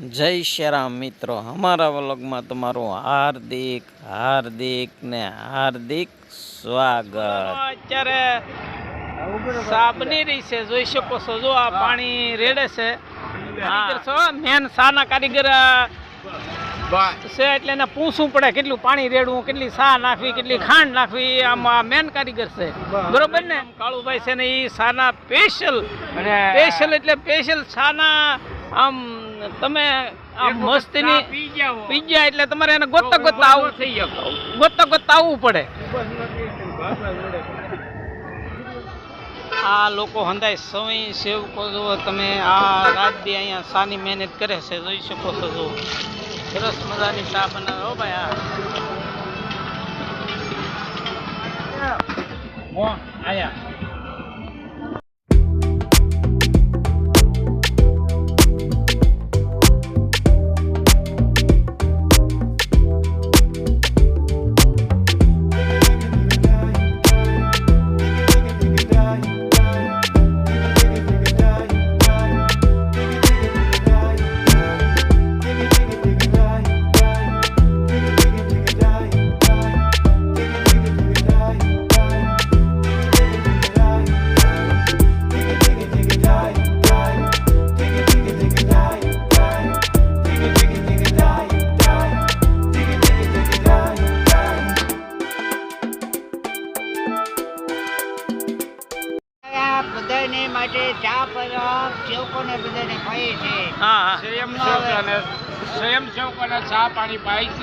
જય શ્રી રામ મિત્રો, અમારા વ્લોગમાં તમારું હાર્દિક હાર્દિક ને હાર્દિક સ્વાગત। અત્યારે સા બની રહી છે, જોઈ શકો છો। જો આ પાણી રેડે છે, મેન સાના કારીગર છે એટલે એને પૂછવું પડે કેટલું પાણી રેડવું, કેટલી સા નાખવી, કેટલી ખાંડ નાખવી, આમાં મેન કારીગર છે, બરોબર ને। કાળુભાઈ છે ને એ સાના સ્પેશિયલ એટલે સ્પેશિયલ સાના આમ તમે આમ મસ્તીની પીજા એટલે તમારે એને ગોતતા આવવું પડે। આ લોકો હંધાય સમય સેવકો જો તમે આ રાત દી અહીંયા સાની મહેનત કરે છે, જોઈ શકો છો। જો સરસ મજાની ચા બનાવે હો ભાઈ। આયા બધાને માટે ચા પર સેવકોને બધાને પાય છે। સ્વયંસેવકોને ચા પાણી પાય છે।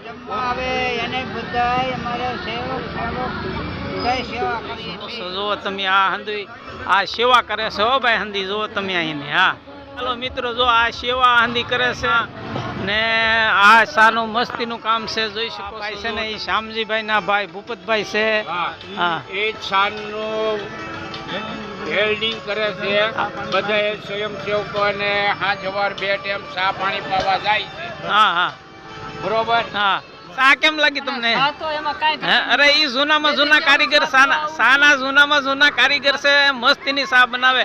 જમવા આવે એને બધા અમારે સેવક બધા સેવા કરીએ છીએ। જો તમે આ હંધી આ સેવા કરે છે હો ભાઈ, હંધી જો તમે અહીંને। હા ચાલો મિત્રો, જો આ સેવા હંધી કરે છે ને આ સાનું મસ્તીનું કામ છે, જોઈ શકો ભાઈ છે ને એ શ્યામજીભાઈ ના ભાઈ ભૂપતભાઈ છે। હા એ છાનનું વેલ્ડિંગ કરે છે। બધા સ્વયંસેવકો અને હા જવાર 2 ટાઈમ ચા પાણી પાવા જાય છે। હા હા બરોબર। હા સા કેમ લાગી તમને? અરે ઈ જૂનામાં જૂના કારીગર સાના જૂનામાં જૂના કારીગર છે, મસ્તીની સા બનાવે।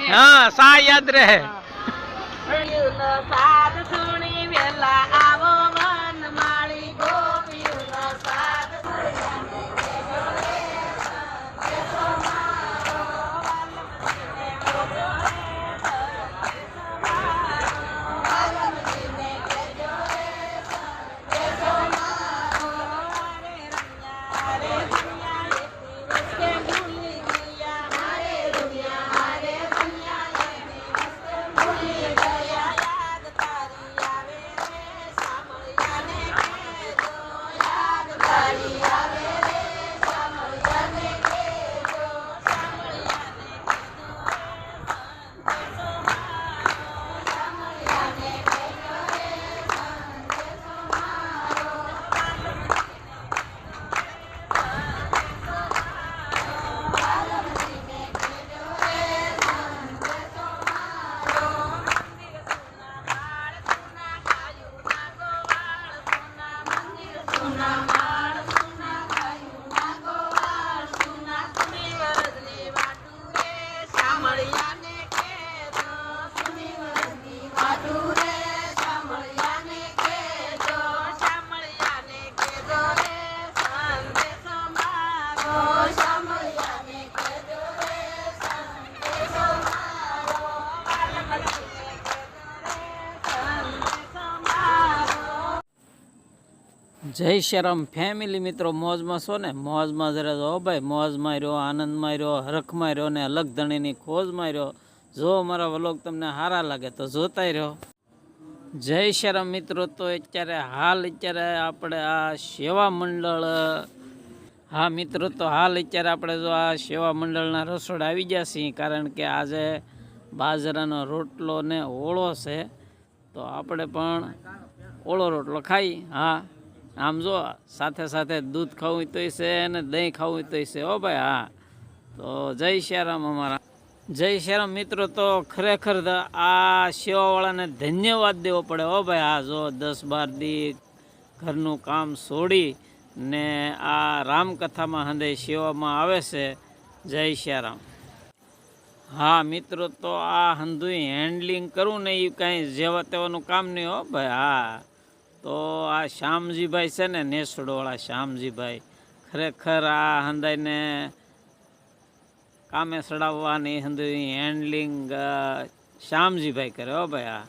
હા સા યાદ રહે। જય શ્રી રામ ફેમિલી મિત્રો, મોજમાં છો ને? મોજમાં જરા જો ભાઈ, મોજમાં રહ્યો, આનંદમાં રહ્યો, હરખમાં રહ્યો ને અલગ ધણીની ખોજમાં રહ્યો। જો અમારા વ્લોગ તમને સારા લાગે તો જોતાય રહ્યો। જય શ્રી રામ મિત્રો, તો અત્યારે આપણે આ સેવા મંડળ, હા મિત્રો, તો હાલ અત્યારે આપણે જો આ સેવા મંડળના રસોડા આવી ગયા છીએ, કારણ કે આજે બાજરાનો રોટલો ને ઓળો છે, તો આપણે પણ ઓળો રોટલો ખાઈ। હા આમ જો સાથે સાથે દૂધ ખાવું તોય છે અને દહીં ખાવું તોય છે હો ભાઈ। હા તો જય શ્રી રામ અમારા, જય શ્રી રામ મિત્રો। તો ખરેખર આ સેવાવાળાને ધન્યવાદ દેવો પડે હો ભાઈ। હા જો 10-12 દી ઘરનું કામ છોડી ને આ રામકથામાં હંધે સેવામાં આવે છે। જય શ્રી રામ। હા મિત્રો, તો આ હંધુય હેન્ડલિંગ કરું ને એ કાંઈ જેવા તેવાનું કામ નહીં હો ભાઈ. હા, તો આ શ્યામજીભાઈ છે ને, નેસડોવાળા શ્યામજીભાઈ, ખરેખર આ હંધાઈને કામે સડાવવાની હંધુય હેન્ડલિંગ શ્યામજીભાઈ કરે હો ભાઈ. આ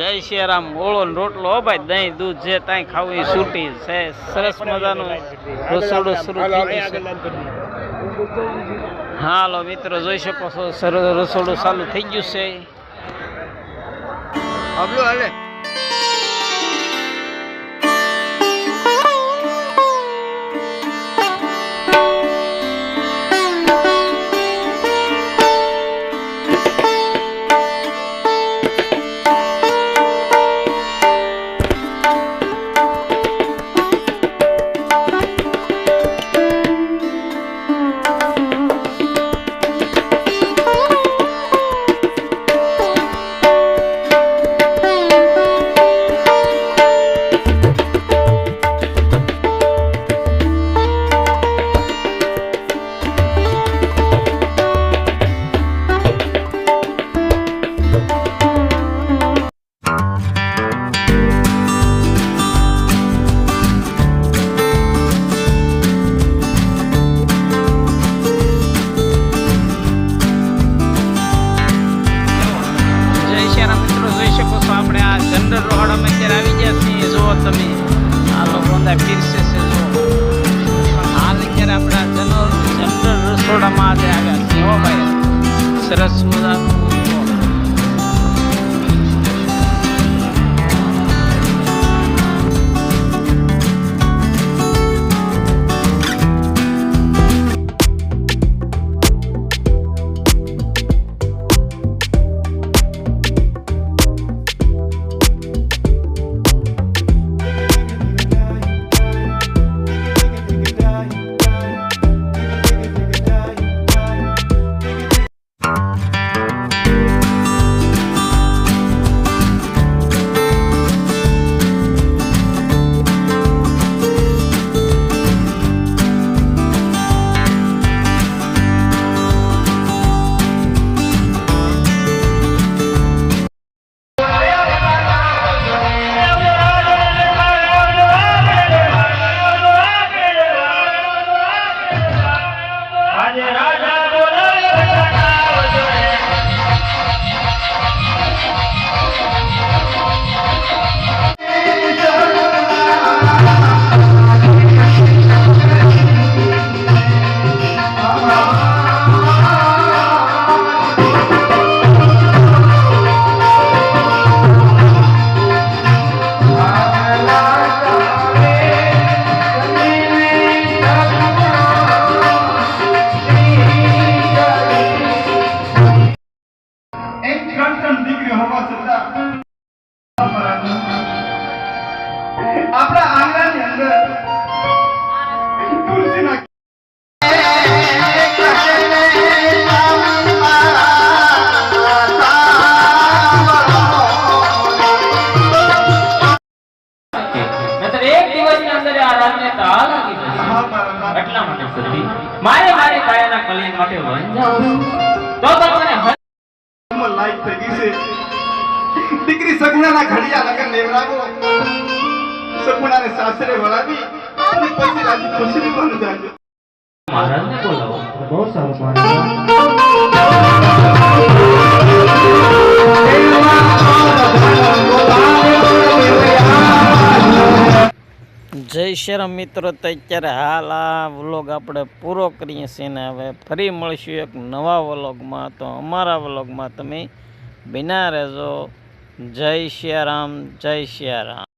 જય શ્રીરામ. ઓળો ને રોટલો હો ભાઈ, દહીં દૂધ જે તાઈ ખાવું એ છૂટી છે. સરસ મજાનું રસોડું શરૂ થઈ ગયું છે. હાલો મિત્રો, જોઈ શકો છો સરસ રસોડું ચાલુ થઈ ગયું છે. જનરલ રોડ અમે અત્યારે આવી ગયા છીએ. જુઓ તમે, આ લોકો અંદર પીરસે છે. જુઓ, હાલ અત્યારે આપણા જનરલ રસોડામાં આજે આવ્યા છીએ હો ભાઈ. સરસ મજાનું આપણા આંગણાની અંદર તુલસીના મારે કાયાના કલ્યાણ માટે વંજાવું તો તમને લાઈફ થઈ ગઈ છે. દીકરી સગુણાના ઘડિયા લગન લેવડાવો, સગુણાને સાસરે વળાવી અને પછી રાજી ખુશી બની જાય. મહારાજને બોલાવો. બહુ સારું જય શ્રીરામ મિત્રો. તો અત્યારે હાલ આ વ્લોગ આપણે પૂરો કરીએ છીએ ને હવે ફરી મળીશું એક નવા વ્લોગમાં. તો અમારા વ્લોગમાં તમે બિના રહેજો. જય શ્રીરામ, જય શ્રીરામ.